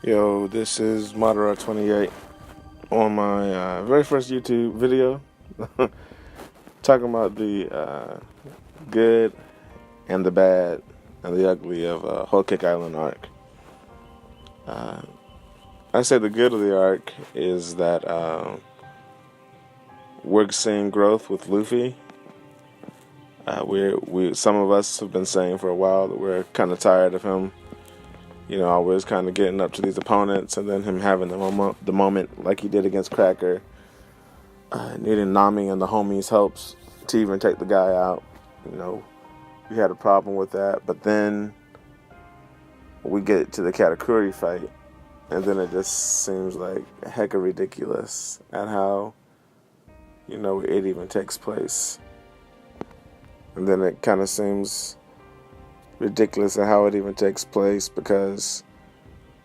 Yo, this is Madara28 on my very first YouTube video talking about the good and the bad and the ugly of Whole Cake Island arc. Uh, I say the good of the arc is that we're seeing growth with Luffy. We some of us have been saying for a while that we're kind of tired of him. Always kind of getting up to these opponents, and then him having the moment like he did against Cracker, needing Nami and the homies' helps to even take the guy out. We had a problem with that, but then we get to the Katakuri fight, and then it just seems like hecka ridiculous at how, it even takes place. And then it kind of seems ridiculous at how it even takes place because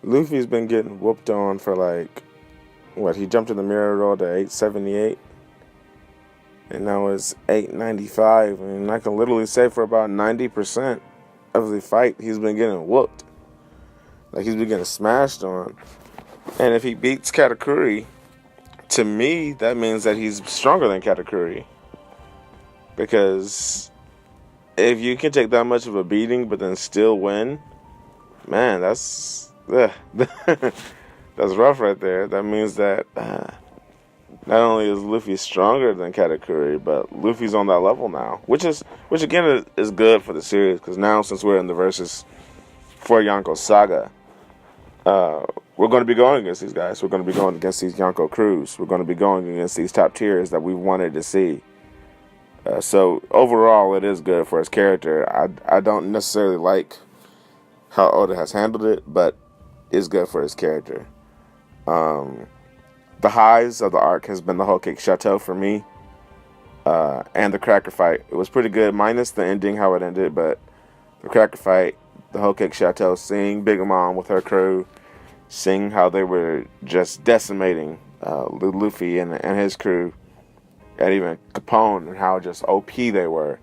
Luffy's been getting whooped on for he jumped in the mirror roll to 878 and now it's 895. I mean, I can literally say for about 90% of the fight he's been getting whooped. He's been getting smashed on. And if he beats Katakuri, to me that means that he's stronger than Katakuri, because if you can take that much of a beating but then still win, man, that's rough right there. That means that not only is Luffy stronger than Katakuri, but Luffy's on that level now, which again is good for the series, because now since we're in the versus for Yonko Saga, we're going to be going against these guys. We're going to be going against these Yonko crews. We're going to be going against these top tiers that we wanted to see. So overall, it is good for his character. I don't necessarily like how Oda has handled it, but it's good for his character. The highs of the arc has been the Whole Cake Chateau for me, and the Cracker fight. It was pretty good, minus the ending, how it ended, but the Cracker fight, the Whole Cake Chateau, seeing Big Mom with her crew, seeing how they were just decimating Luffy and his crew, and even Capone, and how just OP they were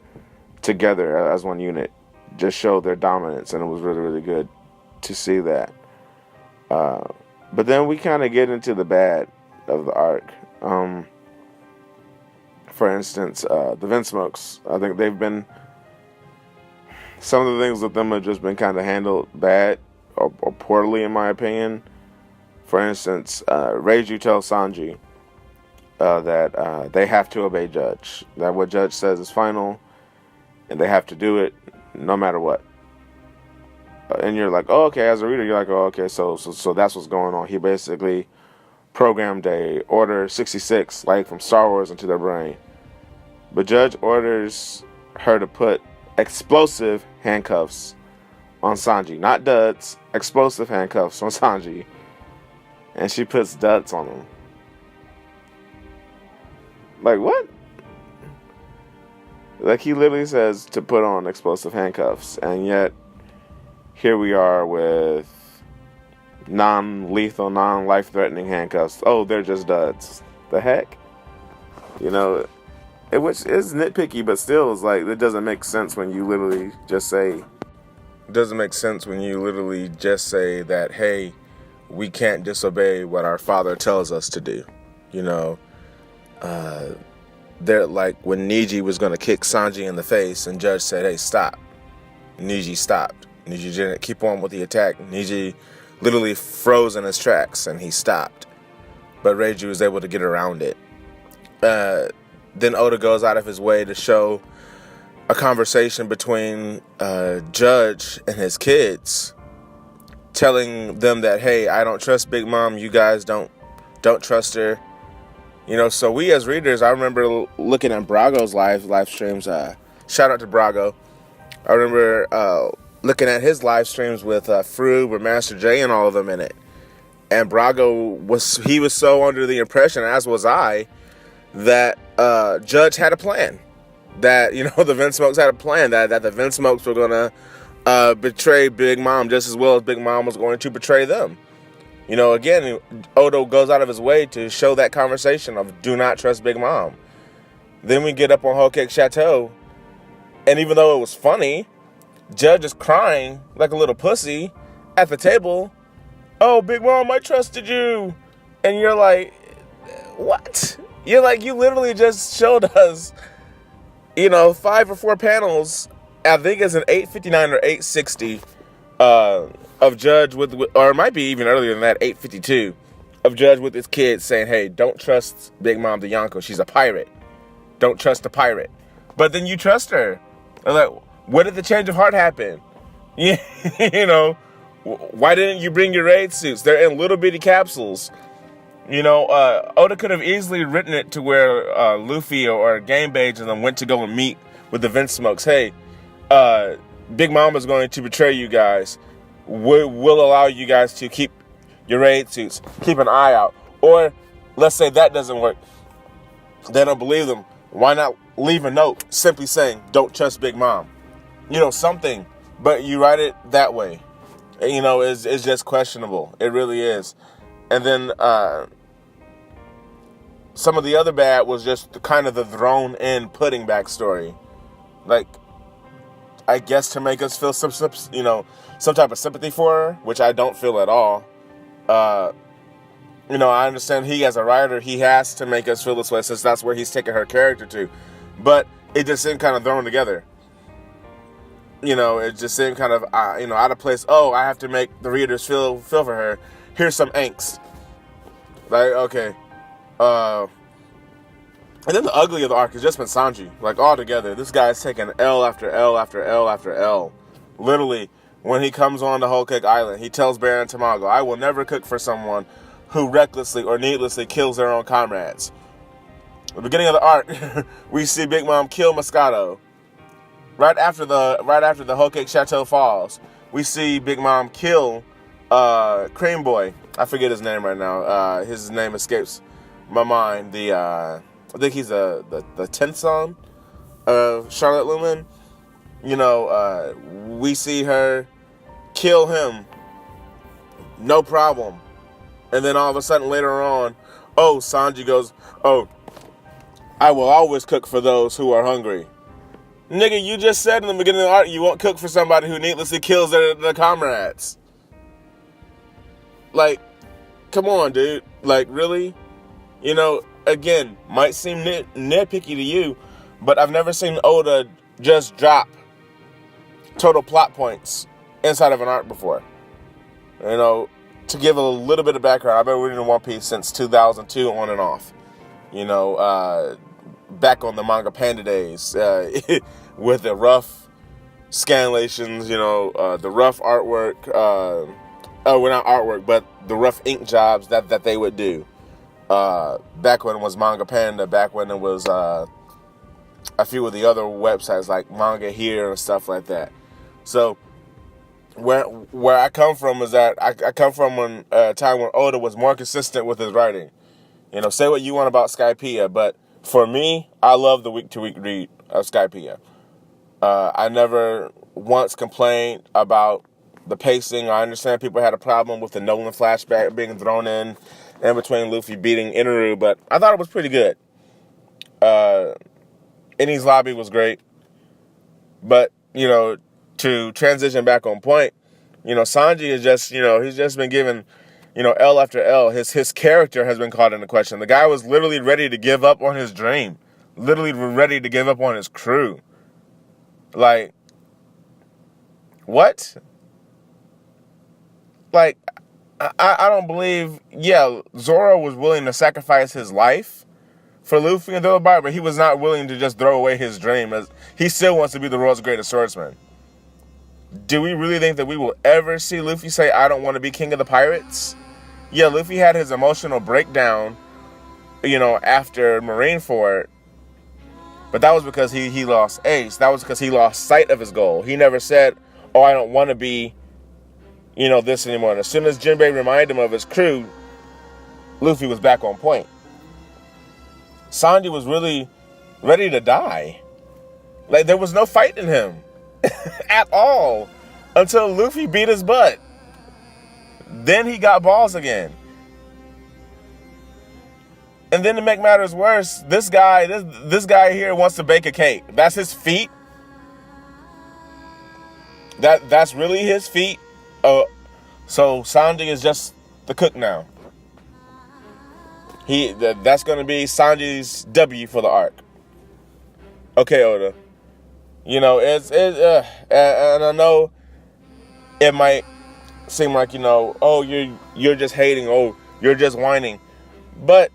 together as one unit, just showed their dominance, and it was really, really good to see that. But then we kind of get into the bad of the arc. For instance, the Vinsmokes. I think some of the things with them have just been kind of handled bad or poorly, in my opinion. For instance, Reiju tells Sanji that they have to obey Judge. That what Judge says is final, and they have to do it no matter what. And you're like, oh, okay. As a reader, you're like, oh, okay. So that's what's going on. He basically programmed a Order 66, like from Star Wars, into their brain. But Judge orders her to put explosive handcuffs on Sanji, not duds. Explosive handcuffs on Sanji, and she puts duds on him. Like, what? He literally says to put on explosive handcuffs, and yet here we are with non-lethal, non-life-threatening handcuffs. Oh, they're just duds. The heck? Which is nitpicky, but still, is it doesn't make sense when you literally just say. It doesn't make sense when you literally just say that, hey, we can't disobey what our father tells us to do. They're like when Niji was going to kick Sanji in the face, and Judge said, hey, stop. Niji stopped. Niji didn't keep on with the attack. Niji literally froze in his tracks, and he stopped. But Reiju was able to get around it. Then Oda goes out of his way to show a conversation between Judge and his kids, telling them that, hey, I don't trust Big Mom. You guys don't trust her. So we as readers, I remember looking at Brago's live streams. Shout out to Brago. I remember looking at his live streams with Froob or Master J and all of them in it. And Brago was so under the impression, as was I, that Judge had a plan. That, the Vinsmokes had a plan. That the Vinsmokes were going to betray Big Mom just as well as Big Mom was going to betray them. Again, Oda goes out of his way to show that conversation of do not trust Big Mom. Then we get up on Whole Cake Chateau, and even though it was funny, Judge is crying like a little pussy at the table oh, Big Mom, I trusted you. And you're like, what? You're like, you literally just showed us, 5 or 4 panels. I think it's an 859 or 860 of Judge or it might be even earlier than that, 852, of Judge with his kids saying, hey, don't trust Big Mom DeYonko. She's a pirate. Don't trust a pirate. But then you trust her. And like, where did the change of heart happen? Why didn't you bring your raid suits? They're in little bitty capsules. Oda could have easily written it to where Luffy or Game Beige and them went to go and meet with the Vinsmokes. Hey, Big Mama's going to betray you guys. We'll allow you guys to keep your raid suits. Keep an eye out. Or let's say that doesn't work. They don't believe them. Why not leave a note simply saying, don't trust Big Mom? Something. But you write it that way. It's just questionable. It really is. And then some of the other bad was just kind of the thrown-in pudding backstory. Like, I guess to make us feel some type of sympathy for her, which I don't feel at all. I understand he, as a writer, he has to make us feel this way since that's where he's taking her character to. But it just seemed kind of thrown together. It just seemed kind of, out of place. Oh, I have to make the readers feel for her. Here's some angst. Like, okay. And then the ugly of the arc has just been Sanji. Like, all together. This guy's taking L after L after L after L. Literally, when he comes on to Whole Cake Island, he tells Baron Tamago, I will never cook for someone who recklessly or needlessly kills their own comrades. At the beginning of the arc, we see Big Mom kill Moscato. Right after the Whole Cake Chateau falls, we see Big Mom kill Cream Boy. I forget his name right now. His name escapes my mind. I think he's the 10th son of Charlotte Lumen. We see her kill him. No problem. And then all of a sudden later on, Sanji goes, I will always cook for those who are hungry. Nigga, you just said in the beginning of the arc you won't cook for somebody who needlessly kills their comrades. Like, come on, dude. Like, really? Again, might seem nitpicky to you, but I've never seen Oda just drop total plot points inside of an arc before. To give a little bit of background, I've been reading One Piece since 2002 on and off. Back on the Manga Panda days, with the rough scanlations, the rough artwork, not artwork, but the rough ink jobs that they would do. Back when it was Manga Panda, back when it was a few of the other websites like Manga Here and stuff like that. So where I come from is that I come from a time when Oda was more consistent with his writing. Say what you want about Skypiea, but for me, I love the week-to-week read of Skypiea. I never once complained about the pacing. I understand people had a problem with the Nolan flashback being thrown in between Luffy beating Inaru, but I thought it was pretty good. Enies Lobby was great. But, to transition back on point, Sanji is just, he's just been given, L after L. His character has been called into question. The guy was literally ready to give up on his dream. Literally ready to give up on his crew. Like, what? Like, I don't believe, Zoro was willing to sacrifice his life for Luffy and Thriller, but he was not willing to just throw away his dream. As he still wants to be the world's greatest swordsman. Do we really think that we will ever see Luffy say, I don't want to be king of the pirates? Yeah, Luffy had his emotional breakdown, after Marineford. But that was because he lost Ace. That was because he lost sight of his goal. He never said, I don't want to be, this anymore. And as soon as Jinbei reminded him of his crew, Luffy was back on point. Sanji was really ready to die. Like, there was no fight in him. At all. Until Luffy beat his butt. Then he got balls again. And then to make matters worse, this guy here wants to bake a cake. That's his feat. That's really his feat. So Sanji is just the cook now. That's going to be Sanji's W for the arc. Okay, Oda. You know, and I know it might seem like, oh, you're just hating, oh, you're just whining. But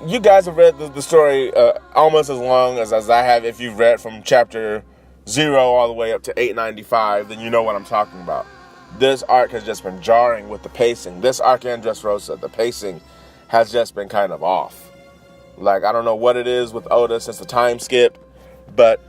you guys have read the story almost as long as I have. If you've read from chapter 0 all the way up to 895, then you know what I'm talking about. This arc has just been jarring with the pacing. This arc in Dressrosa, the pacing has just been kind of off. Like, I don't know what it is with Oda since the time skip, but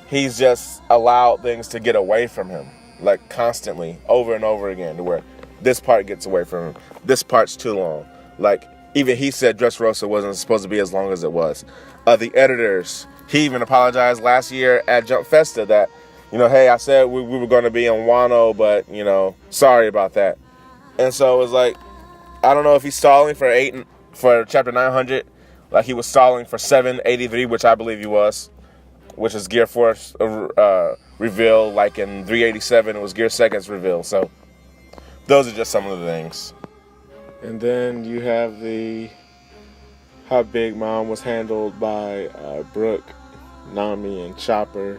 he's just allowed things to get away from him, like constantly, over and over again, to where this part gets away from him. This part's too long. Like, even he said Dressrosa wasn't supposed to be as long as it was. The editors, he even apologized last year at Jump Festa that, hey, I said we were going to be in Wano, but, sorry about that. And so it was like, I don't know if he's stalling for chapter 900, like he was stalling for 783, which I believe he was, which is Gear 4's reveal. Like in 387, it was Gear 2's reveal. So those are just some of the things. And then you have how Big Mom was handled by Brook, Nami, and Chopper.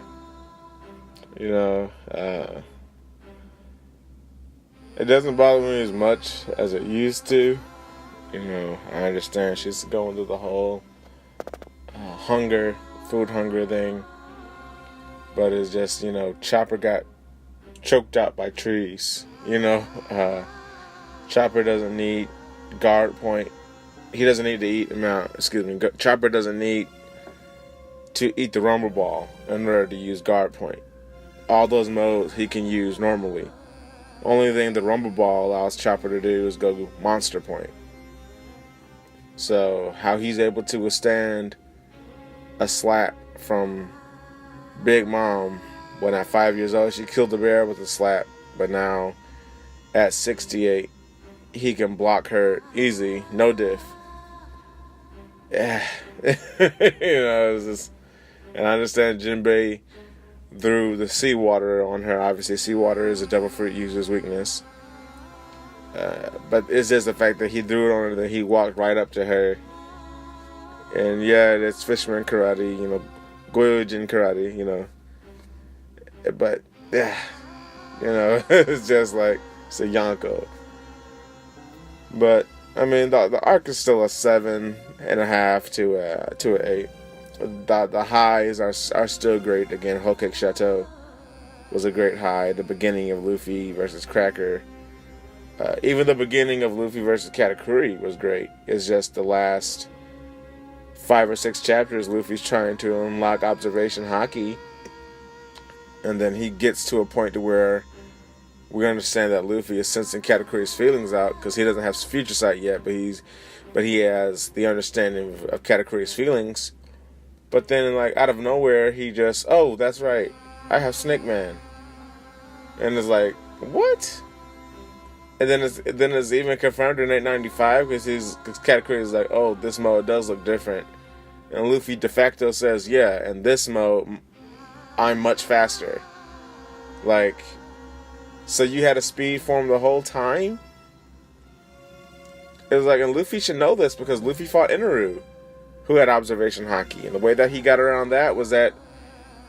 It doesn't bother me as much as it used to. I understand she's going through the whole food hunger thing. But it's just, Chopper got choked out by trees. Chopper doesn't need guard point. He doesn't need to eat, Chopper doesn't need to eat the Rumble Ball in order to use guard point. All those modes he can use normally. Only thing the Rumble Ball allows Chopper to do is go monster point. So how he's able to withstand a slap from Big Mom when at 5 years old she killed the bear with a slap, but now at 68 he can block her easy, no diff. Yeah. It's just, and I understand Jinbei threw the seawater on her. Obviously, seawater is a devil fruit user's weakness. But it's just the fact that he threw it on her, that he walked right up to her. And yeah, it's fisherman karate, Goyojin karate, But, yeah, it's just like, it's a Yonko. But, I mean, the arc is still a 7.5 to an 8. The highs are still great. Again, Whole Cake Chateau was a great high. The beginning of Luffy versus Cracker. Even the beginning of Luffy versus Katakuri was great. It's just the last 5 or 6 chapters, Luffy's trying to unlock observation haki. And then he gets to a point to where we understand that Luffy is sensing Katakuri's feelings out because he doesn't have future sight yet, but he has the understanding of Katakuri's feelings. But then, like, out of nowhere, he just, oh, that's right, I have Snake Man. And it's like, what? And then it's even confirmed in 895 because Katakuri is like, oh, this mode does look different. And Luffy de facto says, yeah, in this mode, I'm much faster. Like, so you had a speed form the whole time? It was like, and Luffy should know this because Luffy fought Inaru, who had observation haki. And the way that he got around that was that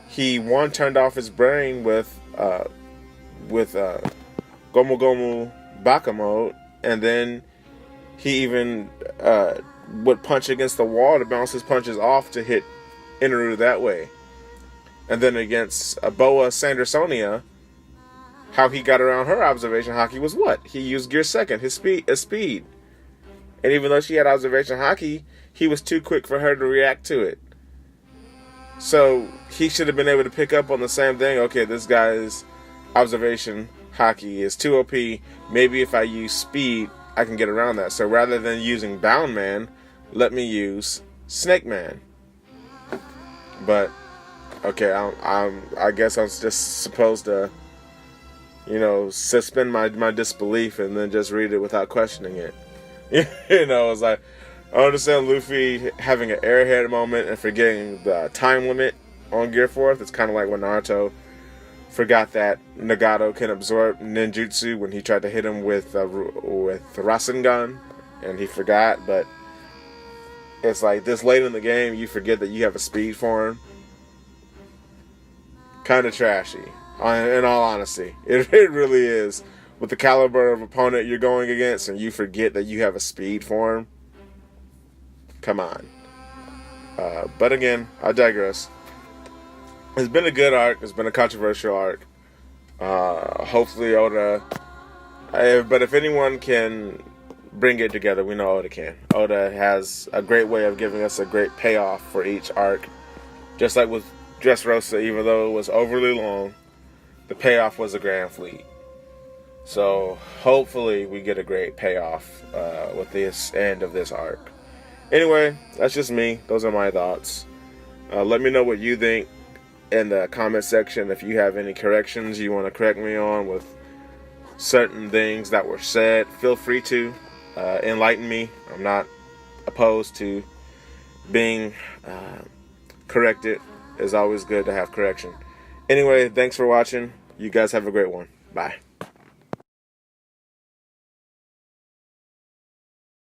he, turned off his brain with Gomu Gomu Baka mode, and then he even would punch against the wall to bounce his punches off to hit Inaru that way. And then against Boa Sandersonia, how he got around her observation haki was what? He used Gear 2, his speed. And even though she had observation haki, he was too quick for her to react to it. So he should have been able to pick up on the same thing. Okay, this guy's observation haki is too OP. Maybe if I use speed, I can get around that. So rather than using Bound Man, let me use Snake Man. But okay, I guess I'm just supposed to, suspend my disbelief and then just read it without questioning it. It's like, I understand Luffy having an airhead moment and forgetting the time limit on Gear 4. It's kind of like when Naruto forgot that Nagato can absorb ninjutsu when he tried to hit him with Rasengan, and he forgot. But it's like this late in the game, you forget that you have a speed form. Kind of trashy, in all honesty. It really is. With the caliber of opponent you're going against, and you forget that you have a speed form. Come on. But again, I digress. It's been a good arc. It's been a controversial arc. Hopefully Oda... but if anyone can bring it together, we know Oda can. Oda has a great way of giving us a great payoff for each arc. Just like with Dressrosa, even though it was overly long, the payoff was a Grand Fleet. So hopefully we get a great payoff with this end of this arc. Anyway, that's just me. Those are my thoughts. Let me know what you think in the comment section. If you have any corrections you want to correct me on with certain things that were said, feel free to enlighten me. I'm not opposed to being corrected. It's always good to have correction. Anyway, thanks for watching. You guys have a great one. Bye.